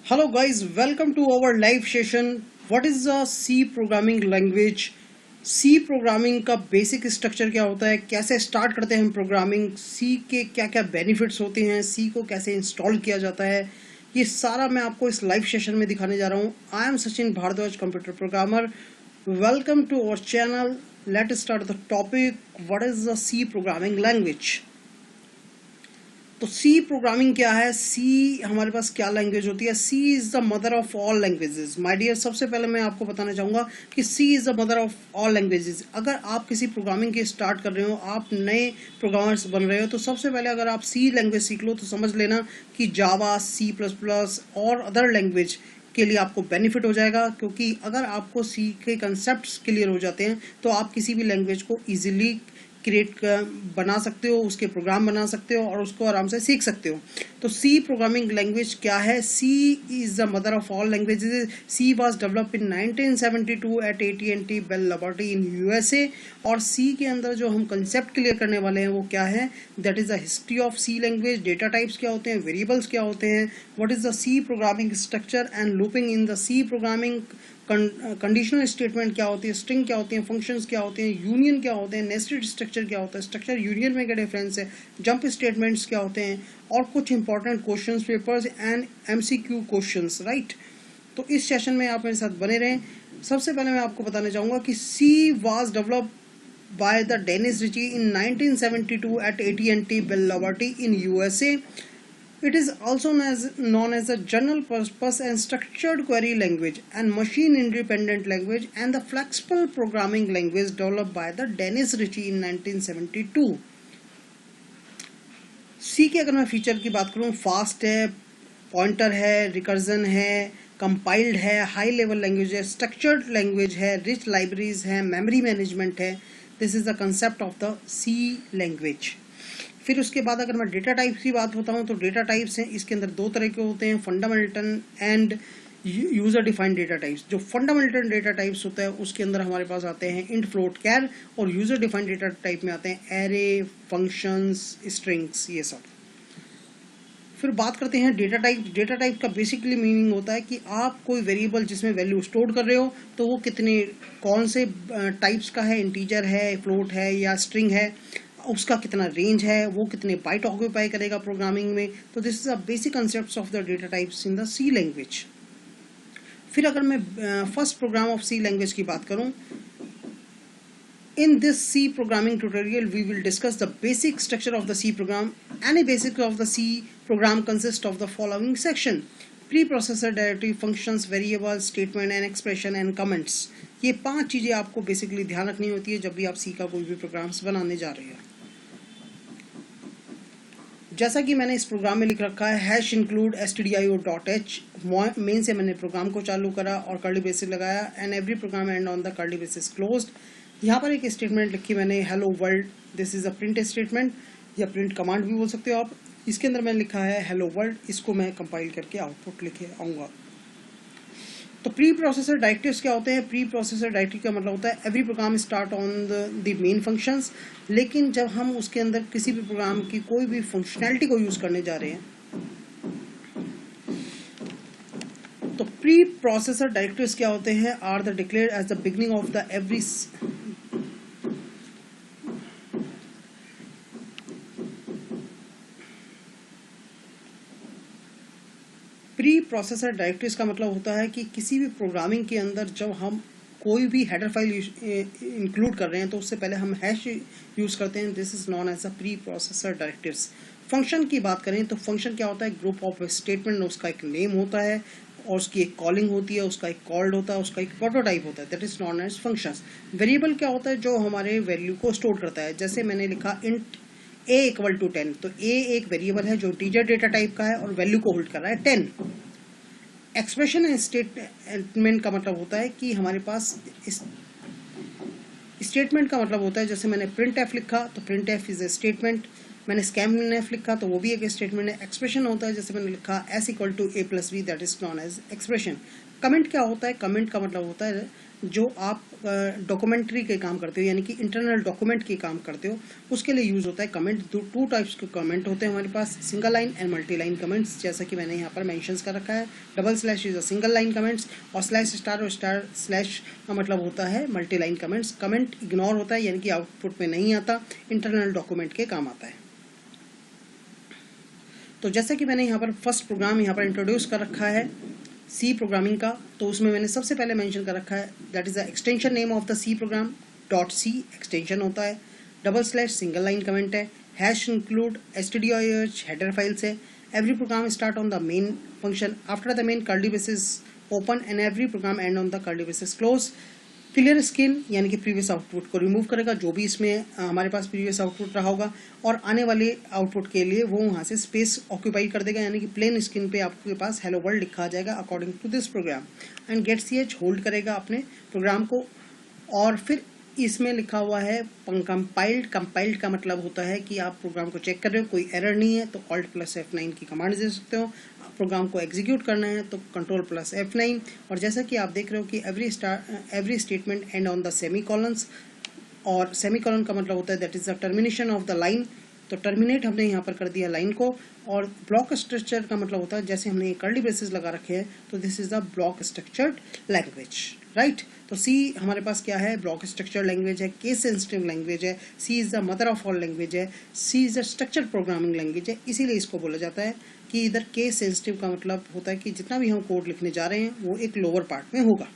Hello guys, welcome to our live session. What is the C programming language? C programming का basic structure क्या होता है, कैसे start करते हैं हम प्रोग्रामिंग, C के क्या क्या बेनिफिट्स होते हैं, C को कैसे इंस्टॉल किया जाता है, ये सारा मैं आपको इस लाइव सेशन में दिखाने जा रहा हूँ. I am Sachin Bhardwaj, computer programmer. Welcome to our channel. Let start the topic. What is the C programming language. तो सी प्रोग्रामिंग क्या है, सी हमारे पास क्या लैंग्वेज होती है. C is the mother of all languages. My dear, सबसे पहले मैं आपको बताना चाहूंगा कि C is the mother of all languages. अगर आप किसी प्रोग्रामिंग के स्टार्ट कर रहे हो, आप नए प्रोग्रामर्स बन रहे हो, तो सबसे पहले अगर आप सी लैंग्वेज सीख लो तो समझ लेना कि जावा, सी प्लस प्लस और अदर लैंग्वेज के लिए आपको बेनिफिट हो जाएगा. क्योंकि अगर आपको सी के कंसेप्ट क्लियर हो जाते हैं तो आप किसी भी लैंग्वेज को ईजिली क्रिएट बना सकते हो, उसके प्रोग्राम बना सकते हो और उसको आराम से सीख सकते हो. तो सी प्रोग्रामिंग लैंग्वेज क्या है. C is the mother of all languages. C was developed in 1972 at AT&T Bell laboratory in USA. और सी के अंदर जो हम कंसेप्ट क्लियर करने वाले हैं वो क्या है, that is the history of C language. Data types क्या होते हैं, वेरिएबल्स क्या होते हैं, what is the C programming structure and looping in the C programming. Conditional statement क्या होती है, स्ट्रिंग क्या होती है, फंक्शंस क्या होते हैं, यूनियन क्या होते हैं, नेस्टेड स्ट्रक्चर क्या होता है, स्ट्रक्चर यूनियन में क्या डिफरेंस है, जंप स्टेटमेंट्स क्या होते हैं, और कुछ important questions papers and MCQ questions. Right. तो इस सेशन में आप मेरे साथ बने रहें. सबसे पहले मैं आपको बताना चाहूंगा कि C was developed by the Dennis Ritchie in 1972 at AT&T Bell Laboratory in USA. It is also known as a general purpose and structured query language and machine independent language and the flexible programming language developed by the Dennis Ritchie in 1972. C के अगर मैं feature की बात करूँ, fast है, pointer है, recursion है, compiled है, हाई लेवल लैंग्वेज है, स्ट्रक्चर्ड लैंग्वेज है, रिच लाइब्रेरीज है, मेमोरी मैनेजमेंट है. This is the concept of the C language. फिर उसके बाद अगर मैं डेटा टाइप्स की बात बताऊं तो डेटा टाइप्स हैं, इसके अंदर दो तरह के होते हैं, fundamental and user defined data types. जो फंडामेंटल डेटा टाइप्स होता है उसके अंदर हमारे पास आते हैं इंट, फ्लोट, कैर. और यूजर डिफाइंड डेटा टाइप में आते हैं एरे, फंक्शंस, स्ट्रिंग्स, ये सब. फिर बात करते हैं डेटा टाइप. डेटा टाइप का बेसिकली मीनिंग होता है कि आप कोई वेरिएबल जिसमें वैल्यू स्टोर कर रहे हो तो वो कितने कौन से टाइप्स का है, इंटीजर है, फ्लोट है या स्ट्रिंग है, उसका कितना रेंज है, वो कितने बाइट ऑक्यूपाई करेगा प्रोग्रामिंग में. तो this is the basic concepts of the data types in the C language. फिर अगर मैं first program of C language की बात करूं, in this C programming tutorial we will discuss the basic structure of the C program. Any basics of the C program consist of the following section: preprocessor, directory, functions, variable, statement and expression and comments. ये 5 चीजें आपको basically ध्यान रखनी होती है जब भी आप C का कोई भी प्रोग्राम्स बनाने जा रहे हैं. जैसा कि मैंने इस प्रोग्राम में लिख रखा है हैश इंक्लूड stdio.h. मेन से मैंने प्रोग्राम को चालू करा और कर्ली ब्रेसेस लगाया and every program end on the curly braces closed. यहाँ पर एक स्टेटमेंट लिखी मैंने, hello world. This is a print statement या प्रिंट कमांड भी बोल सकते हो आप. इसके अंदर मैंने लिखा है हेलो वर्ल्ड. इसको मैं कंपाइल करके आउटपुट लिखे आऊँगा. तो प्री प्रोसेसर डायरेक्टिव्स क्या होते हैं. प्री प्रोसेसर डायरेक्टिव का मतलब होता है every program start on the main functions. लेकिन जब हम उसके अंदर किसी भी प्रोग्राम की कोई भी फंक्शनैलिटी को यूज करने जा रहे हैं तो प्री प्रोसेसर डायरेक्टिव्स क्या होते हैं, are the declared as the beginning of the every. Pre processor directives का मतलब होता है कि किसी भी प्रोग्रामिंग के अंदर जब हम कोई भी हेडर फाइल इंक्लूड कर रहे हैं तो उससे पहले हम हैश यूज करते हैं. This is known as a pre processor directives. Function की बात करें तो फंक्शन क्या होता है, ग्रुप ऑफ स्टेटमेंट. उसका एक नेम होता है और उसकी एक कॉलिंग होती है, उसका एक कॉल्ड होता है, उसका एक प्रोटोटाइप होता है. That is known as functions. Variable क्या होता है, जो हमारे वैल्यू को स्टोर करता है. जैसे मैंने लिखा इंट a इक्वल टू 10, तो a एक वेरिएबल है जो इंटीजर डेटा टाइप का है और वैल्यू को होल्ड कर रहा है 10. एक्सप्रेशन एंड स्टेटमेंट का मतलब होता है कि हमारे पास स्टेटमेंट का मतलब होता है, जैसे मैंने प्रिंट एफ लिखा तो print F is a statement. मैंने स्कैन एफ लिखा तो वो भी एक स्टेटमेंट है. एक्सप्रेशन होता है जैसे मैंने लिखा s equal to a plus b, that is known as expression. Comment क्या होता है, कमेंट का मतलब होता है जो आप डॉक्यूमेंट्री के काम करते हो यानी कि इंटरनल डॉक्यूमेंट के काम करते हो उसके लिए यूज़ होता है कमेंट। टू टाइप्स के कमेंट होते हैं हमारे पास, single line and multi line comments, जैसा कि मैंने यहाँ पर मेंशंस कर रखा है। Double slash is a single line comments और स्लैश स्टार और स्टार स्लैश का मतलब होता है multi line comments. Comment ignore होता है यानी कि आउटपुट में नहीं आता, इंटरनल डॉक्यूमेंट के काम आता है। तो जैसा कि मैंने यहाँ पर फर्स्ट प्रोग्राम यहाँ पर इंट्रोड्यूस कर रखा है सी प्रोग्रामिंग का, तो उसमें मैंने सबसे पहले मेंशन कर रखा है that is the extension name of the C program. Dot C extension होता है, double slash single line comment है, hash include stdioh header files है। Every program start on the main function after the main curly braces open and every program end on the curly braces close. Clear screen यानी कि previous output को remove करेगा, जो भी इसमें हमारे पास previous output रहा होगा, और आने वाले आउटपुट के लिए वो वहाँ से स्पेस ऑक्यूपाई कर देगा यानी कि प्लेन स्क्रीन पे आपके पास हेलो वर्ल्ड लिखा आ जाएगा according to this program. And get ch hold करेगा अपने प्रोग्राम को, और फिर इसमें लिखा हुआ है कंपाइल्ड। कंपाइल्ड का मतलब होता है कि आप प्रोग्राम को चेक कर रहे हो, कोई एरर नहीं है तो Alt+F9 की कमांड दे सकते हो। प्रोग्राम को एग्जीक्यूट करना है तो Ctrl+F9। और जैसा कि आप देख रहे हो कि every statement end on the semicolons, और सेमीकोलन का मतलब होता है that is the termination of the line. तो टर्मिनेट हमने यहाँ पर कर दिया लाइन को। और ब्लॉक स्ट्रक्चर का मतलब होता है जैसे हमने कर्ली ब्रेसेस लगा रखे हैं तो this is the block structured language, right. तो सी हमारे पास क्या है, ब्लॉक स्ट्रक्चर्ड लैंग्वेज है, केस सेंसिटिव लैंग्वेज है, C is the mother of all language है, C is the structured programming language है। इसीलिए इसको बोला जाता है कि इधर केस सेंसिटिव का मतलब होता है कि जितना भी हम कोड लिखने जा रहे हैं वो एक लोअर पार्ट में होगा।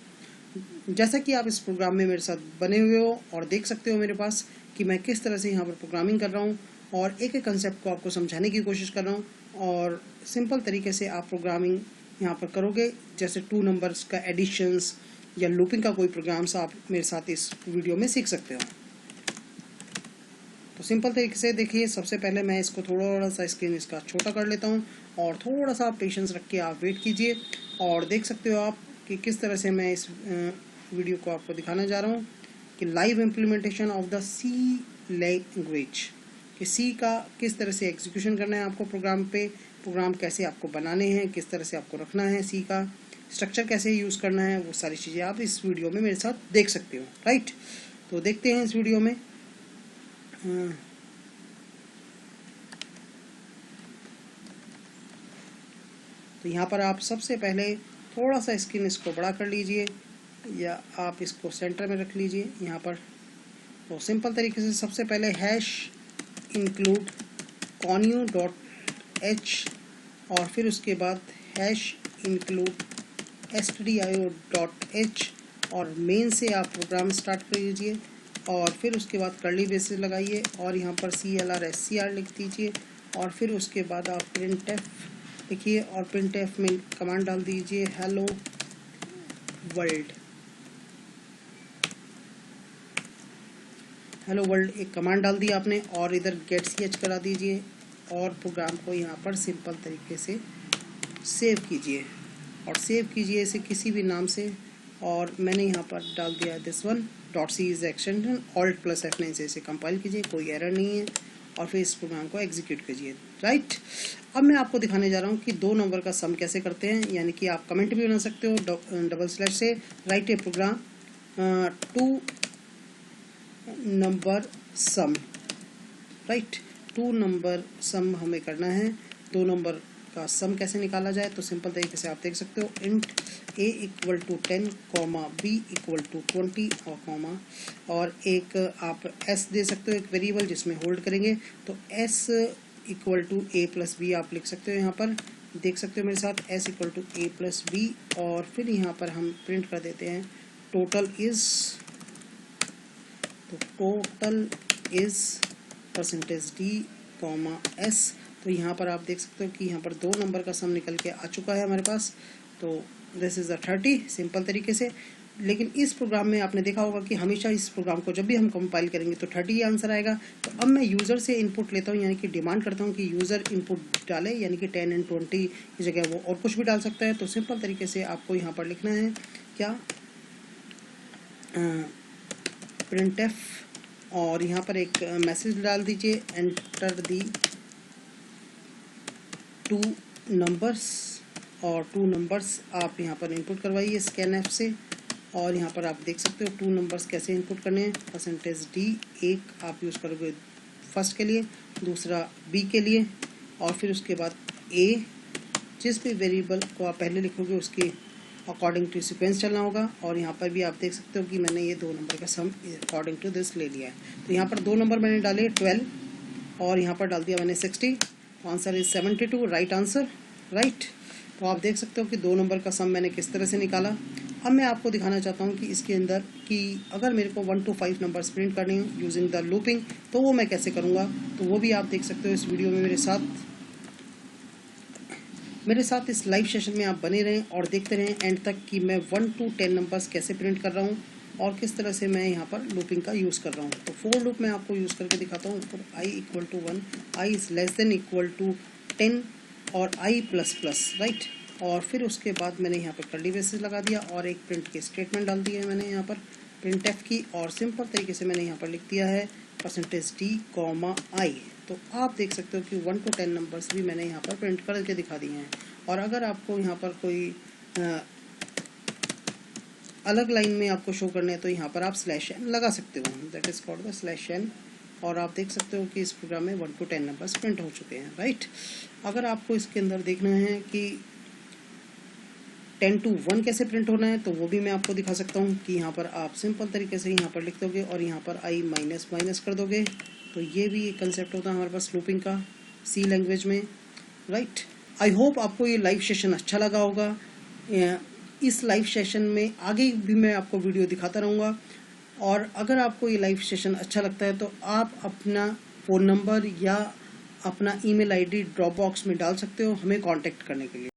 जैसा कि आप इस प्रोग्राम में मेरे साथ बने हुए हो और देख सकते हो मेरे पास कि मैं किस तरह से यहाँ पर प्रोग्रामिंग कर रहा हूँ और एक एक कंसेप्ट को आपको समझाने की कोशिश कर रहा हूँ, और सिंपल तरीके से आप प्रोग्रामिंग यहाँ पर करोगे। जैसे 2 नंबर्स का एडिशंस या लूपिंग का कोई प्रोग्राम्स आप मेरे साथ इस वीडियो में सीख सकते हो। तो सिंपल तरीके से देखिए, सबसे पहले मैं इसको थोड़ा सा स्क्रीन इसका छोटा कर लेता हूँ और थोड़ा सा पेशेंस रख के आप वेट कीजिए, और देख सकते हो आप कि किस तरह से मैं इस वीडियो को आपको दिखाने जा रहा हूँ कि live implementation of the C language, कि सी का किस तरह से एग्जीक्यूशन करना है आपको प्रोग्राम पे, प्रोग्राम कैसे आपको बनाने हैं, किस तरह से आपको रखना है, सी का स्ट्रक्चर कैसे यूज़ करना है, वो सारी चीज़ें आप इस वीडियो में मेरे साथ देख सकते हो, राइट। तो देखते हैं इस वीडियो में। तो यहाँ पर आप सबसे पहले थोड़ा सा स्क्रीन इसको बड़ा कर लीजिए या आप इसको सेंटर में रख लीजिए यहाँ पर। तो सिंपल तरीके से सबसे पहले हैश इंक्लूड connew.h और फिर उसके बाद हैश इंक्लूड stdio.h और मेन से आप प्रोग्राम स्टार्ट कर लीजिए, और फिर उसके बाद कर्ली ब्रेसेस लगाइए और यहाँ पर CLR SCR लिख दीजिए, और फिर उसके बाद आप printf लिखिए और printf में कमांड डाल दीजिए हेलो वर्ल्ड। हेलो वर्ल्ड एक कमांड डाल दी आपने और इधर गेट ch करा दीजिए और प्रोग्राम को यहाँ पर सिंपल तरीके से सेव कीजिए, और सेव कीजिए इसे किसी भी नाम से, और मैंने यहाँ पर डाल दिया this one. Dot C is extension, Alt+F9 से इसे कंपाइल कीजिए, कोई एरर नहीं है, और फिर इस प्रोग्राम को एग्जीक्यूट कीजिए, राइट। अब मैं आपको दिखाने जा रहा हूँ कि 2 नंबर का सम कैसे करते हैं, यानी कि आप कमेंट भी बना सकते हो डबल स्लैश से, राइट ए प्रोग्राम 2 नंबर सम, राइट। 2 नंबर सम हमें करना है। 2 नंबर का सम कैसे निकाला जाए, तो सिंपल तरीके से आप देख सकते हो इंट a = 10, b = 20 और कॉमा, और एक आप s दे सकते हो, एक वेरिएबल जिसमें होल्ड करेंगे, तो s = a+b आप लिख सकते हो। यहाँ पर देख सकते हो मेरे साथ s = a+b, और फिर यहाँ पर हम प्रिंट कर देते हैं टोटल इज़, तो टोटल इज़ %d, s। तो यहाँ पर आप देख सकते हो कि यहाँ पर 2 नंबर का सम निकल के आ चुका है हमारे पास, तो दिस इज़ द 30 सिंपल तरीके से। लेकिन इस प्रोग्राम में आपने देखा होगा कि हमेशा इस प्रोग्राम को जब भी हम कंपाइल करेंगे तो 30 ही आंसर आएगा। तो अब मैं यूज़र से इनपुट लेता हूँ, यानी कि डिमांड करता हूँ कि यूज़र इनपुट डाले, यानी कि 10 और 20 की जगह वो और कुछ भी डाल सकता है। तो सिंपल तरीके से आपको यहाँ पर लिखना है क्या, printf, और यहाँ पर एक मैसेज डाल दीजिए एंटर दी 2 नंबर्स, और 2 नंबर्स आप यहाँ पर इनपुट करवाइए स्कैनफ से, और यहाँ पर आप देख सकते हो 2 नंबर्स कैसे इनपुट करने हैं। %d एक आप यूज़ करोगे फर्स्ट के लिए, दूसरा b के लिए, और फिर उसके बाद a। जिस भी वेरिएबल को आप पहले लिखोगे उसके अकॉर्डिंग टू सीक्वेंस चलना होगा। और यहाँ पर भी आप देख सकते हो कि मैंने ये 2 नंबर का सम अकॉर्डिंग टू दिस ले लिया है। तो यहाँ पर 2 नंबर मैंने डाले 12 और यहाँ पर डाल दिया मैंने 60। Answer is 72, right answer, right. तो आप देख सकते हो कि 2 नंबर का सम मैंने किस तरह से निकाला। अब मैं आपको दिखाना चाहता हूँ कि इसके अंदर कि अगर मेरे को 1 to 5 नंबर्स प्रिंट करने हो यूजिंग द लूपिंग, तो वो मैं कैसे करूँगा। तो वो भी आप देख सकते हो इस वीडियो में मेरे साथ इस लाइव सेशन में आप बने रहें और देखते रहें एंड तक कि मैं 1 to 10 नंबर्स कैसे प्रिंट कर रहा हूँ और किस तरह से मैं यहाँ पर लूपिंग का यूज़ कर रहा हूँ। तो फॉर लूप मैं आपको यूज़ करके दिखाता हूँ। For i equal to 1, i is less than equal to 10 और i प्लस प्लस, राइट। और फिर उसके बाद मैंने यहाँ पर कर्ली ब्रेसेस लगा दिया और एक प्रिंट की स्टेटमेंट डाल दी है मैंने यहाँ पर प्रिंट एफ की, और सिंपल तरीके से मैंने यहाँ पर लिख दिया है %d, i। तो आप देख सकते हो कि 1 to 10 नंबर्स भी मैंने यहाँ पर प्रिंट करके दिखा दिए हैं। और अगर आपको यहाँ पर कोई अलग लाइन में आपको शो करने हैं तो यहाँ पर आप /n लगा सकते हो, that is called the /n। और आप देख सकते हो कि इस प्रोग्राम में 1 to 10 नंबर्स प्रिंट हो चुके हैं, राइट। अगर आपको इसके अंदर देखना है कि 10 to 1 कैसे प्रिंट होना है तो वो भी मैं आपको दिखा सकता हूँ कि यहाँ पर आप सिंपल तरीके से यहाँ पर लिख दोगे और यहाँ पर i माइनस माइनस कर दोगे। तो ये भी एक कंसेप्ट होता है हमारे पास लूपिंग का सी लैंग्वेज में, राइट। आई होप आपको ये लाइव सेशन अच्छा लगा होगा। इस लाइव सेशन में आगे भी मैं आपको वीडियो दिखाता रहूँगा। और अगर आपको ये लाइव सेशन अच्छा लगता है तो आप अपना फ़ोन नंबर या अपना ईमेल आईडी ड्रॉप बॉक्स में डाल सकते हो हमें कांटेक्ट करने के लिए।